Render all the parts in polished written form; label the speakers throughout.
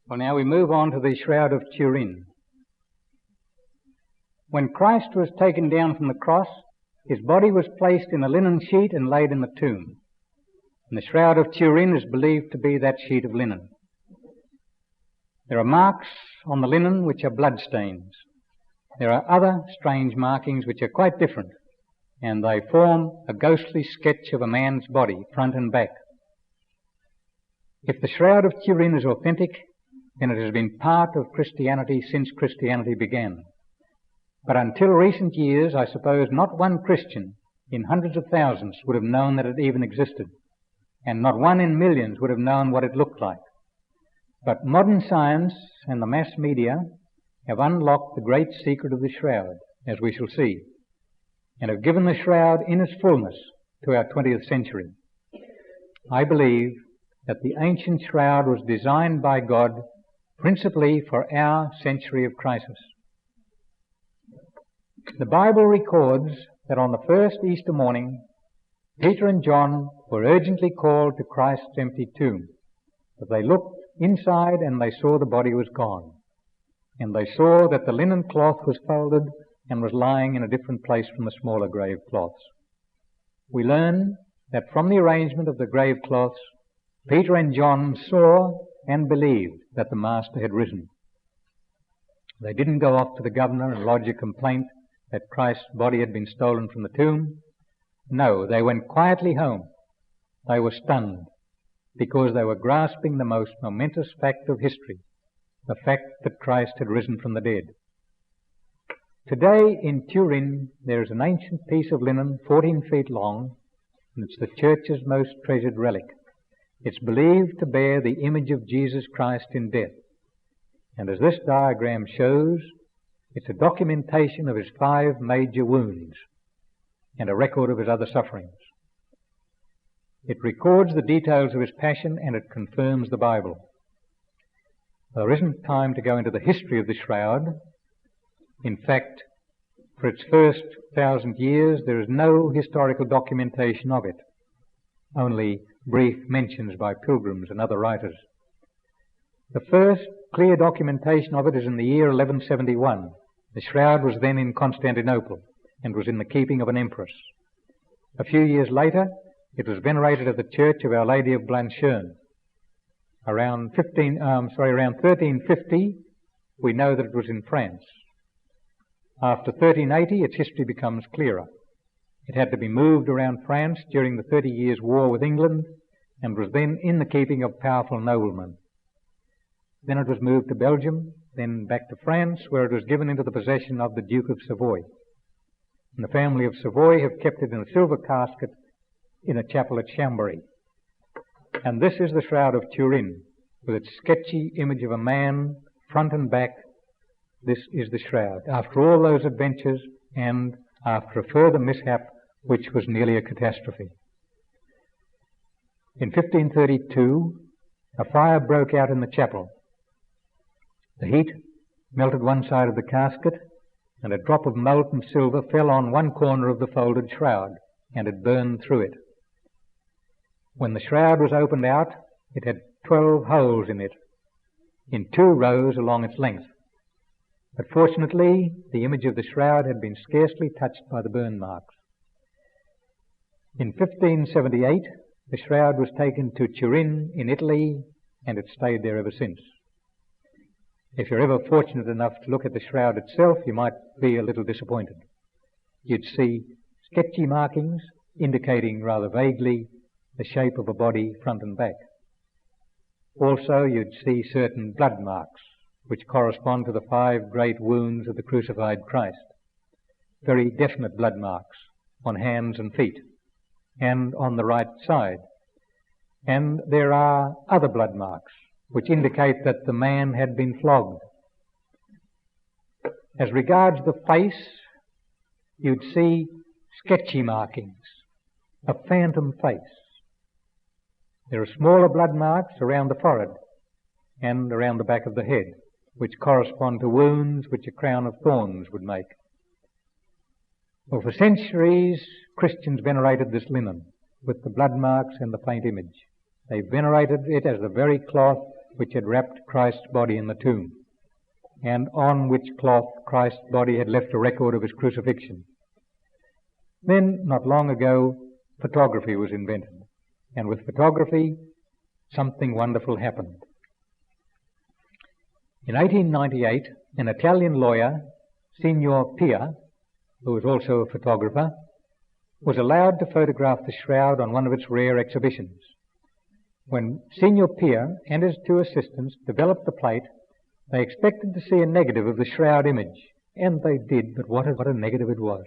Speaker 1: Well, now we move on to the Shroud of Turin. When Christ was taken down from the cross, his body was placed in a linen sheet and laid in the tomb. And the Shroud of Turin is believed to be that sheet of linen. There are marks on the linen which are blood stains. There are other strange markings which are quite different, and they form a ghostly sketch of a man's body, front and back. If the Shroud of Turin is authentic, then it has been part of Christianity since Christianity began. But until recent years, I suppose not one Christian in hundreds of thousands would have known that it even existed, and not one in millions would have known what it looked like. But modern science and the mass media have unlocked the great secret of the Shroud, as we shall see, and have given the Shroud in its fullness to our 20th century. I believe that the ancient Shroud was designed by God principally for our century of crisis. The Bible records that on the first Easter morning, Peter and John were urgently called to Christ's empty tomb. But they looked inside and they saw the body was gone. And they saw that the linen cloth was folded and was lying in a different place from the smaller grave cloths. We learn that from the arrangement of the grave cloths, Peter and John saw and believed that the Master had risen. They didn't go off to the governor and lodge a complaint that Christ's body had been stolen from the tomb. No, they went quietly home. They were stunned because they were grasping the most momentous fact of history, the fact that Christ had risen from the dead. Today in Turin there is an ancient piece of linen 14 feet long, and it's the church's most treasured relic. It's believed to bear the image of Jesus Christ in death. And as this diagram shows, it's a documentation of his 5 major wounds and a record of his other sufferings. It records the details of his passion and it confirms the Bible. There isn't time to go into the history of the Shroud. In fact, for its first 1,000 years, there is no historical documentation of it, only brief mentions by pilgrims and other writers. The first clear documentation of it is in the year 1171. The Shroud was then in Constantinople and was in the keeping of an empress. A few years later, it was venerated at the church of Our Lady of Blancherne. Around 1350, we know that it was in France. After 1380, its history becomes clearer. It had to be moved around France during the 30 Years' War with England and was then in the keeping of powerful noblemen. Then it was moved to Belgium, then back to France, where it was given into the possession of the Duke of Savoy. And the family of Savoy have kept it in a silver casket in a chapel at Chambéry. And this is the Shroud of Turin, with its sketchy image of a man, front and back. This is the Shroud. After all those adventures and after a further mishap, which was nearly a catastrophe. In 1532, a fire broke out in the chapel. The heat melted one side of the casket, and a drop of molten silver fell on one corner of the folded shroud, and it burned through it. When the shroud was opened out, it had 12 holes in it, in 2 rows along its length. But fortunately, the image of the shroud had been scarcely touched by the burn marks. In 1578, the shroud was taken to Turin in Italy, and it stayed there ever since. If you're ever fortunate enough to look at the shroud itself, you might be a little disappointed. You'd see sketchy markings indicating rather vaguely the shape of a body front and back. Also, you'd see certain blood marks which correspond to the 5 great wounds of the crucified Christ. Very definite blood marks on hands and feet and on the right side. And there are other blood marks which indicate that the man had been flogged. As regards the face, you'd see sketchy markings, a phantom face. There are smaller blood marks around the forehead and around the back of the head, which correspond to wounds which a crown of thorns would make. Well, for centuries, Christians venerated this linen with the blood marks and the faint image. They venerated it as the very cloth which had wrapped Christ's body in the tomb, and on which cloth Christ's body had left a record of his crucifixion. Then, not long ago, photography was invented, and with photography, something wonderful happened. In 1898, an Italian lawyer, Signor Pia, who was also a photographer, was allowed to photograph the shroud on one of its rare exhibitions. When Signor Pia and his two assistants developed the plate, they expected to see a negative of the shroud image, and they did, but what a negative it was.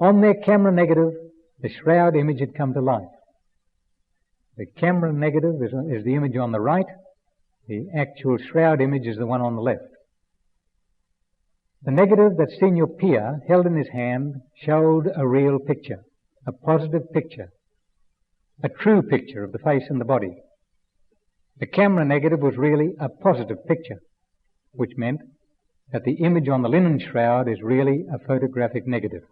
Speaker 1: On their camera negative, the shroud image had come to life. The camera negative is the image on the right. The actual shroud image is the one on the left. The negative that Signor Pia held in his hand showed a real picture, a positive picture, a true picture of the face and the body. The camera negative was really a positive picture, which meant that the image on the linen shroud is really a photographic negative.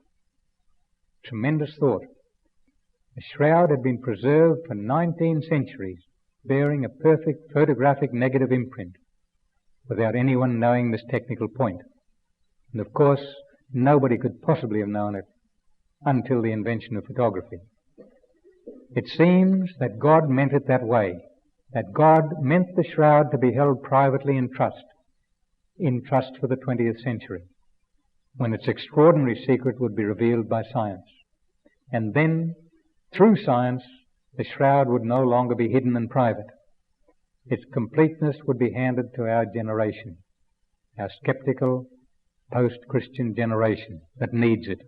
Speaker 1: Tremendous thought. The shroud had been preserved for 19 centuries, bearing a perfect photographic negative imprint, without anyone knowing this technical point. And of course, nobody could possibly have known it until the invention of photography. It seems that God meant it that way, that God meant the shroud to be held privately in trust for the 20th century, when its extraordinary secret would be revealed by science. And then, through science, the shroud would no longer be hidden and private. Its completeness would be handed to our generation, our skeptical, post-Christian generation that needs it.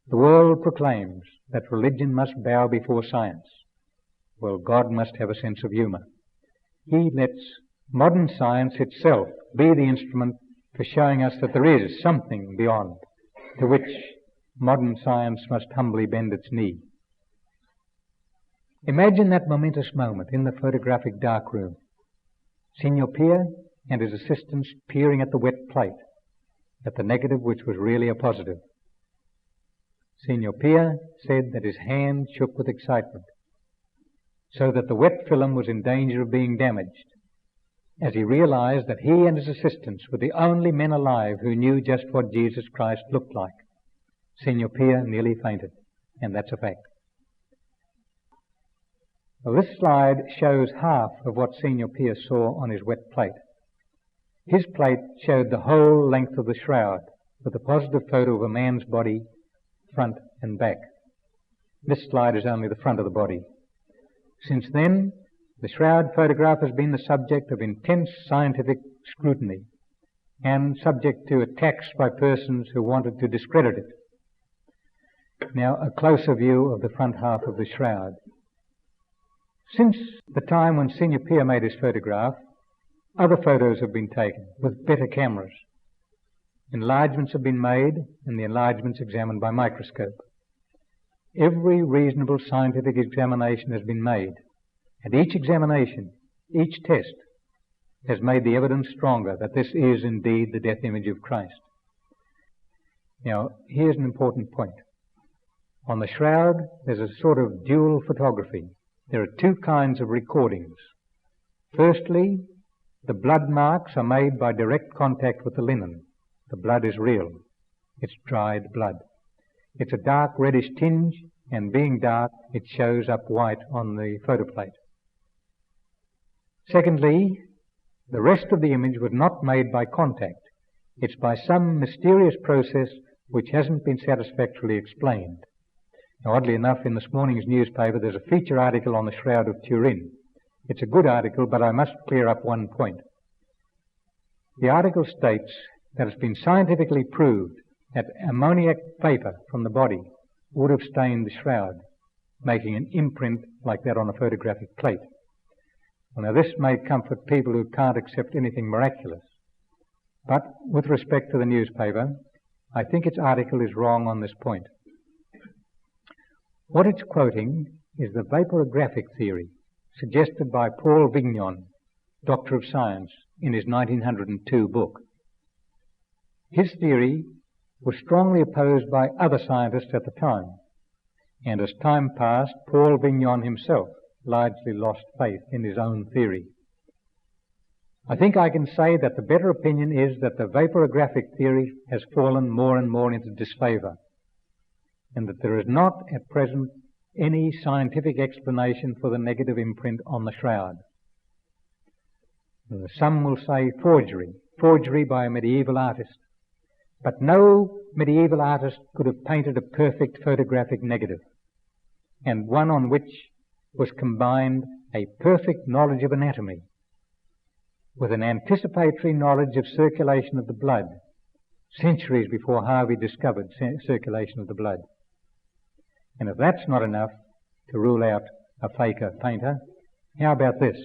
Speaker 1: The world proclaims that religion must bow before science. Well, God must have a sense of humour. He lets modern science itself be the instrument for showing us that there is something beyond, to which modern science must humbly bend its knee. Imagine that momentous moment in the photographic darkroom. Signor Pia and his assistants peering at the wet plate, at the negative which was really a positive. Signor Pia said that his hand shook with excitement, so that the wet film was in danger of being damaged, as he realized that he and his assistants were the only men alive who knew just what Jesus Christ looked like. Signor Pia nearly fainted, and that's a fact. Well, this slide shows half of what Signor Pia saw on his wet plate. His plate showed the whole length of the shroud, with a positive photo of a man's body, front and back. This slide is only the front of the body. Since then, the shroud photograph has been the subject of intense scientific scrutiny and subject to attacks by persons who wanted to discredit it. Now, a closer view of the front half of the shroud. Since the time when Signor Pia made his photograph, other photos have been taken with better cameras. Enlargements have been made, and the enlargements examined by microscope. Every reasonable scientific examination has been made, and each examination, each test, has made the evidence stronger that this is indeed the death image of Christ. Now, here's an important point. On the shroud, there's a sort of dual photography. There are two kinds of recordings. Firstly, the blood marks are made by direct contact with the linen. The blood is real. It's dried blood. It's a dark reddish tinge, and being dark, it shows up white on the photoplate. Secondly, the rest of the image was not made by contact. It's by some mysterious process which hasn't been satisfactorily explained. Now, oddly enough, in this morning's newspaper, there's a feature article on the Shroud of Turin. It's a good article, but I must clear up one point. The article states that it's been scientifically proved that ammoniac vapor from the body would have stained the shroud, making an imprint like that on a photographic plate. Well, now, this may comfort people who can't accept anything miraculous. But with respect to the newspaper, I think its article is wrong on this point. What it's quoting is the vaporographic theory suggested by Paul Vignon, Doctor of Science, in his 1902 book. His theory was strongly opposed by other scientists at the time, and as time passed, Paul Vignon himself largely lost faith in his own theory. I think I can say that the better opinion is that the vaporographic theory has fallen more and more into disfavour, and that there is not at present any scientific explanation for the negative imprint on the shroud. Some will say forgery by a medieval artist, but no medieval artist could have painted a perfect photographic negative, and one on which was combined a perfect knowledge of anatomy with an anticipatory knowledge of circulation of the blood, centuries before Harvey discovered circulation of the blood. And if that's not enough to rule out a faker painter, how about this?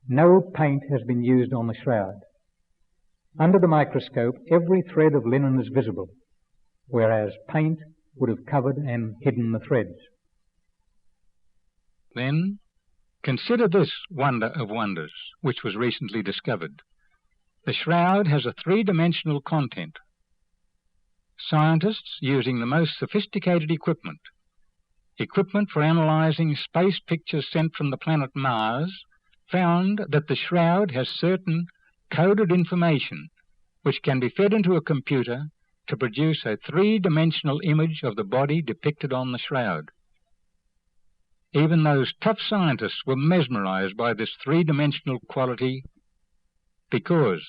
Speaker 1: No paint has been used on the shroud. Under the microscope, every thread of linen is visible, whereas paint would have covered and hidden the threads.
Speaker 2: Then, consider this wonder of wonders, which was recently discovered. The shroud has a three-dimensional content. Scientists, using the most sophisticated equipment for analyzing space pictures sent from the planet Mars, found that the shroud has certain coded information which can be fed into a computer to produce a three-dimensional image of the body depicted on the shroud. Even those tough scientists were mesmerized by this three-dimensional quality, because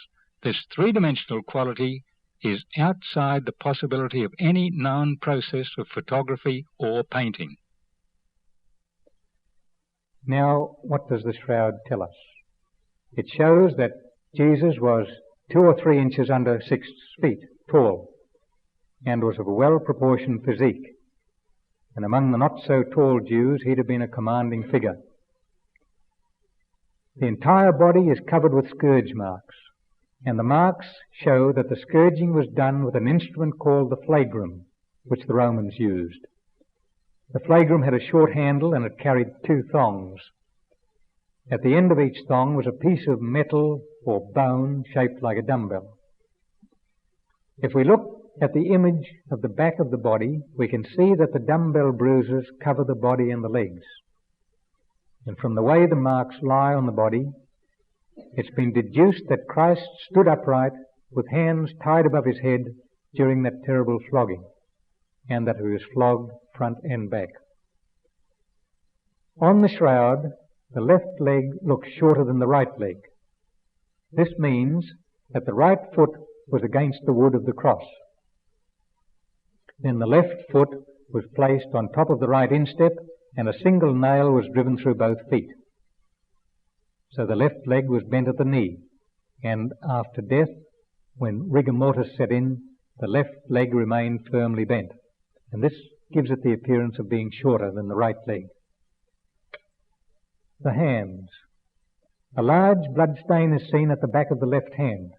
Speaker 2: this three-dimensional quality is outside the possibility of any known process of photography or painting.
Speaker 1: Now, what does the shroud tell us? It shows that Jesus was 2 or 3 inches under 6 feet tall and was of a well-proportioned physique. And among the not-so-tall Jews, he'd have been a commanding figure. The entire body is covered with scourge marks, and the marks show that the scourging was done with an instrument called the flagrum, which the Romans used. The flagrum had a short handle and it carried 2 thongs. At the end of each thong was a piece of metal or bone shaped like a dumbbell. If we look at the image of the back of the body, we can see that the dumbbell bruises cover the body and the legs. And from the way the marks lie on the body, it's been deduced that Christ stood upright with hands tied above his head during that terrible flogging, and that he was flogged front and back. On the shroud, the left leg looks shorter than the right leg. This means that the right foot was against the wood of the cross. Then the left foot was placed on top of the right instep, and a single nail was driven through both feet. So the left leg was bent at the knee, and after death, when rigor mortis set in, the left leg remained firmly bent, and this gives it the appearance of being shorter than the right leg. The hands. A large blood stain is seen at the back of the left hand,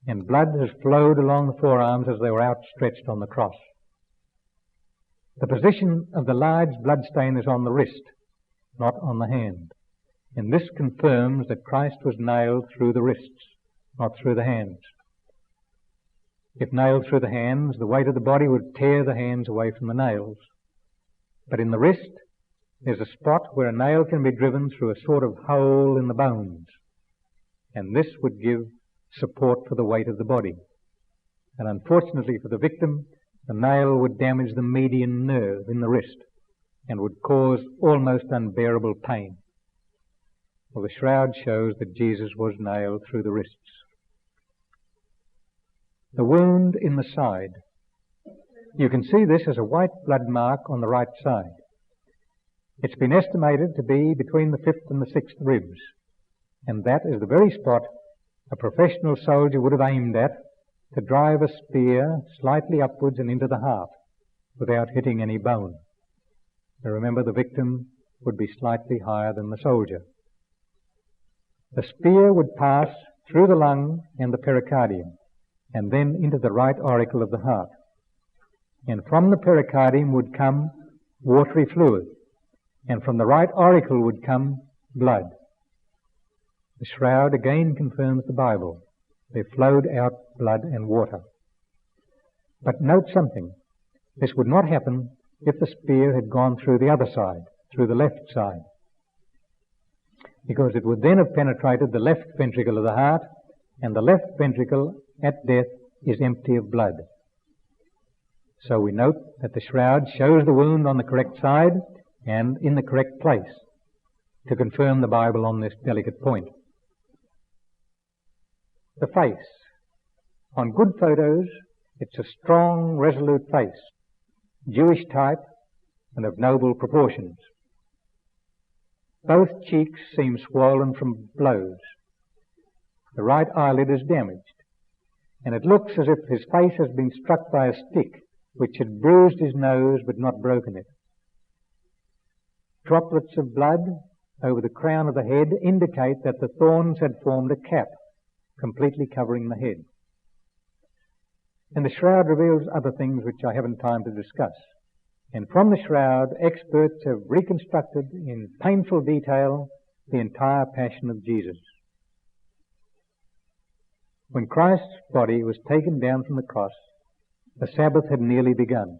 Speaker 1: and blood has flowed along the forearms as they were outstretched on the cross. The position of the large blood stain is on the wrist, not on the hand, and this confirms that Christ was nailed through the wrists, not through the hands. If nailed through the hands, the weight of the body would tear the hands away from the nails. But in the wrist, there's a spot where a nail can be driven through a sort of hole in the bones, and this would give support for the weight of the body. And unfortunately for the victim, the nail would damage the median nerve in the wrist and would cause almost unbearable pain. Well, the shroud shows that Jesus was nailed through the wrists. The wound in the side. You can see this as a white blood mark on the right side. It's been estimated to be between the 5th and the 6th ribs, and that is the very spot a professional soldier would have aimed at to drive a spear slightly upwards and into the heart without hitting any bone. Now remember, the victim would be slightly higher than the soldier. The spear would pass through the lung and the pericardium, and then into the right auricle of the heart. And from the pericardium would come watery fluid, and from the right auricle would come blood. The shroud again confirms the Bible. There flowed out blood and water. But note something. This would not happen if the spear had gone through the other side, through the left side, because it would then have penetrated the left ventricle of the heart, and the left ventricle at death is empty of blood. So we note that the shroud shows the wound on the correct side and in the correct place to confirm the Bible on this delicate point. The face. On good photos, it's a strong, resolute face, Jewish type and of noble proportions. Both cheeks seem swollen from blows. The right eyelid is damaged, and it looks as if his face has been struck by a stick which had bruised his nose but not broken it. Droplets of blood over the crown of the head indicate that the thorns had formed a cap, completely covering the head. And the shroud reveals other things which I haven't time to discuss. And from the shroud, experts have reconstructed in painful detail the entire passion of Jesus. When Christ's body was taken down from the cross, the Sabbath had nearly begun.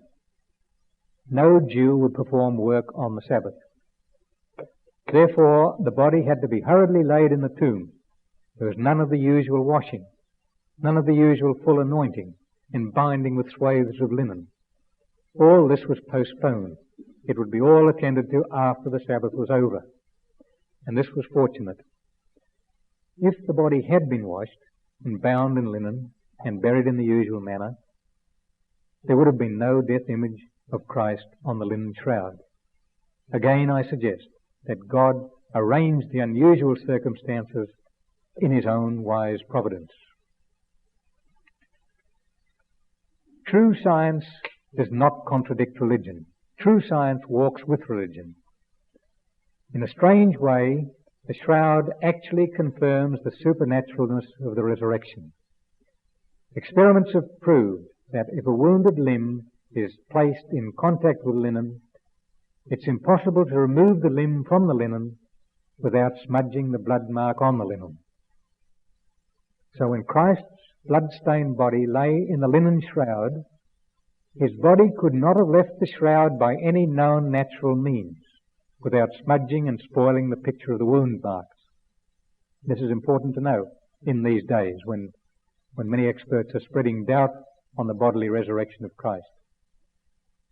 Speaker 1: No Jew would perform work on the Sabbath. Therefore, the body had to be hurriedly laid in the tomb. There was none of the usual washing, none of the usual full anointing and binding with swathes of linen. All this was postponed. It would be all attended to after the Sabbath was over. And this was fortunate. If the body had been washed and bound in linen and buried in the usual manner, there would have been no death image of Christ on the linen shroud. Again, I suggest that God arranged the unusual circumstances in his own wise providence. True science does not contradict religion. True science walks with religion. In a strange way, the shroud actually confirms the supernaturalness of the resurrection. Experiments have proved that if a wounded limb is placed in contact with linen, it's impossible to remove the limb from the linen without smudging the blood mark on the linen. So when Christ's blood-stained body lay in the linen shroud, his body could not have left the shroud by any known natural means without smudging and spoiling the picture of the wound marks. This is important to know in these days when many experts are spreading doubt on the bodily resurrection of Christ.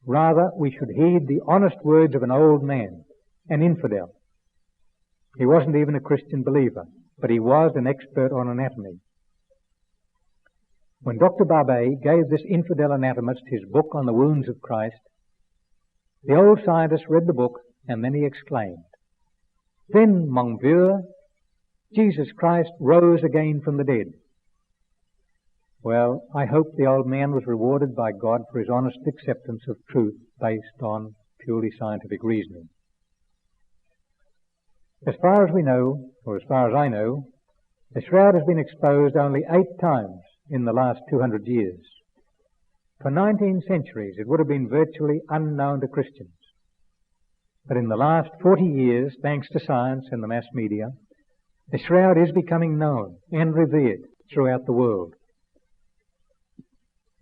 Speaker 1: Rather, we should heed the honest words of an old man, an infidel. He wasn't even a Christian believer, but he was an expert on anatomy. When Dr. Barbet gave this infidel anatomist his book on the wounds of Christ, the old scientist read the book and then he exclaimed, "Then, mon vieux, Jesus Christ rose again from the dead." Well, I hope the old man was rewarded by God for his honest acceptance of truth based on purely scientific reasoning. As far as we know, or as far as I know, the shroud has been exposed only 8 times in the last 200 years. For 19 centuries, it would have been virtually unknown to Christians. But in the last 40 years, thanks to science and the mass media, the shroud is becoming known and revered throughout the world.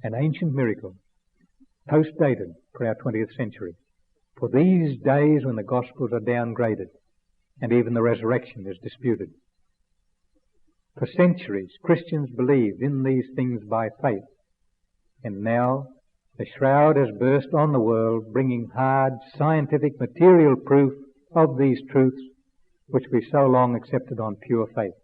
Speaker 1: An ancient miracle, post-dated for our 20th century, for these days when the Gospels are downgraded and even the resurrection is disputed. For centuries, Christians believed in these things by faith, and now the shroud has burst on the world, bringing hard, scientific, material proof of these truths which we so long accepted on pure faith.